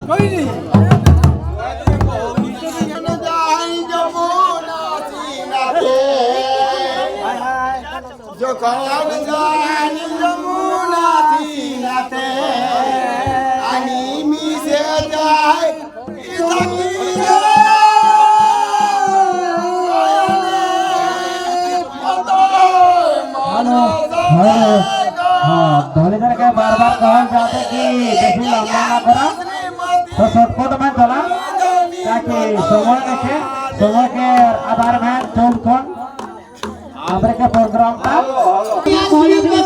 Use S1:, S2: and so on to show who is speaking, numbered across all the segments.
S1: কইনি
S2: যখন জানি যমুনা তীরাতে আমি মিশে যাই
S3: धोलीधर के बार बार कहल जाते कि बेसी लंबा ना करा तो शॉर्टकट में चला ताकि समय देखे समय के आधार में चल कौन आधार के प्रोग्राम का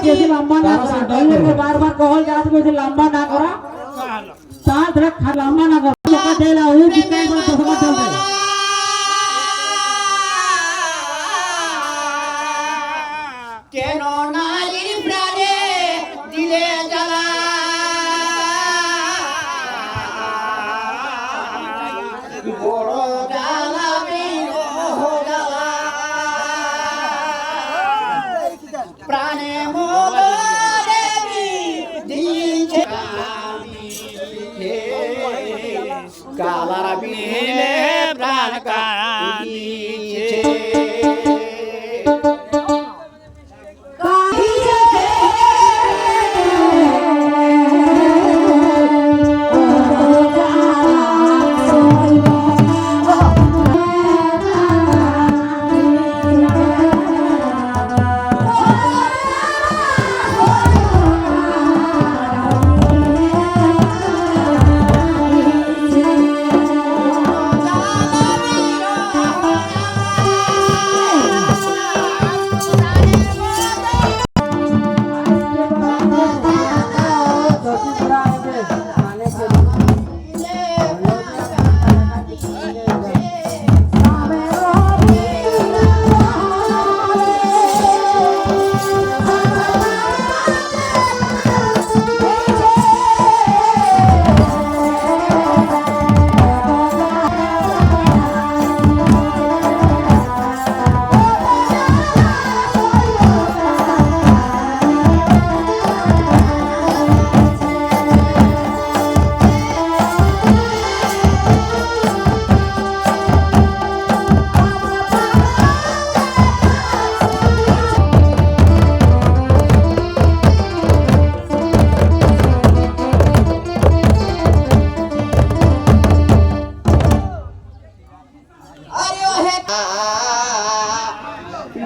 S3: बेसी लंबा ना करा धोलीधर के बार बार कहल जाते बेसी लंबा ना करा साथ रख लंबा ना करा का देला हुई कितने बार तो समझ चलते
S2: কেন নারীর প্রাণে দিলে জ্বালা বড় জ্বালা বিরহ জ্বালা প্রাণে মোদ দেবী দিছে কালার বিনে প্রাণ কাঁদিছে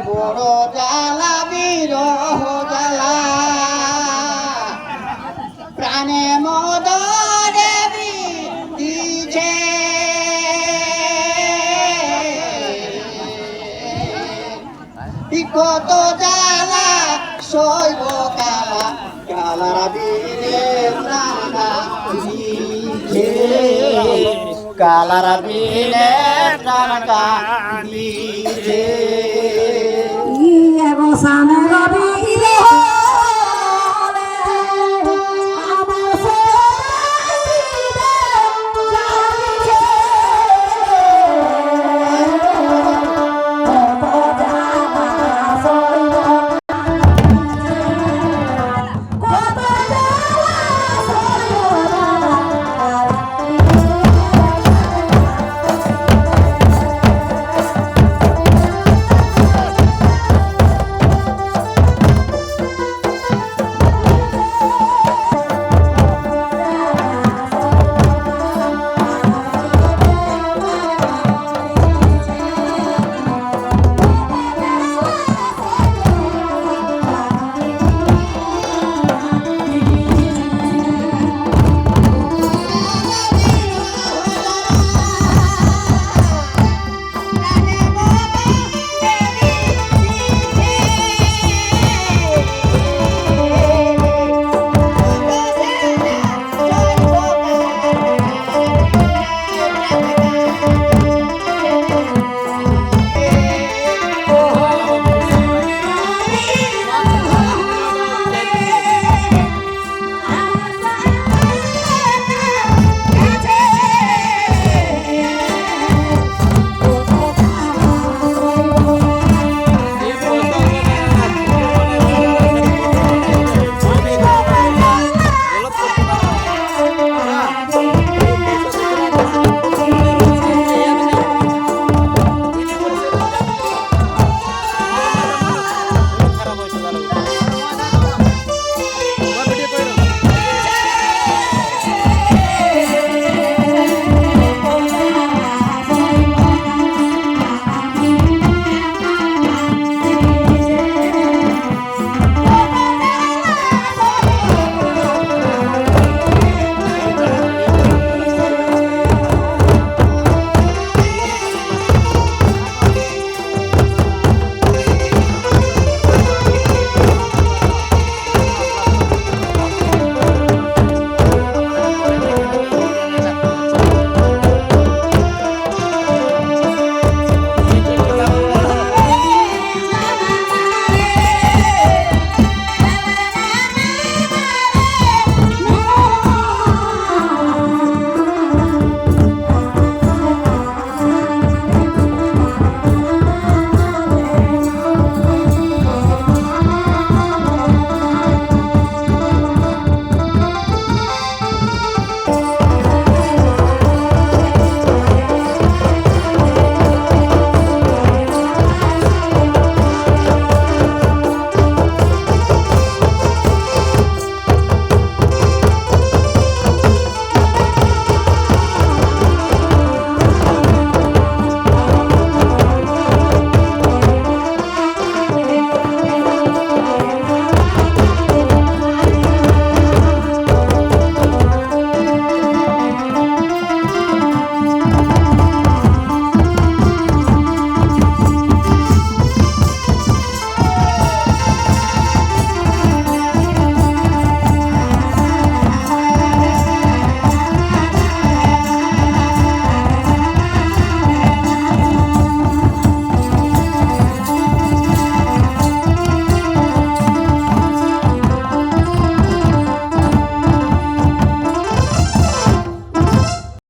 S2: বড় জ্বালা বিরহ জ্বালা প্রাণে মোদ দেবী দিছে কত জ্বালা সইব কালা কালার বিনে প্রাণ কাঁদিছে কালার বিনে প্রাণ কাঁদিছে
S3: सामने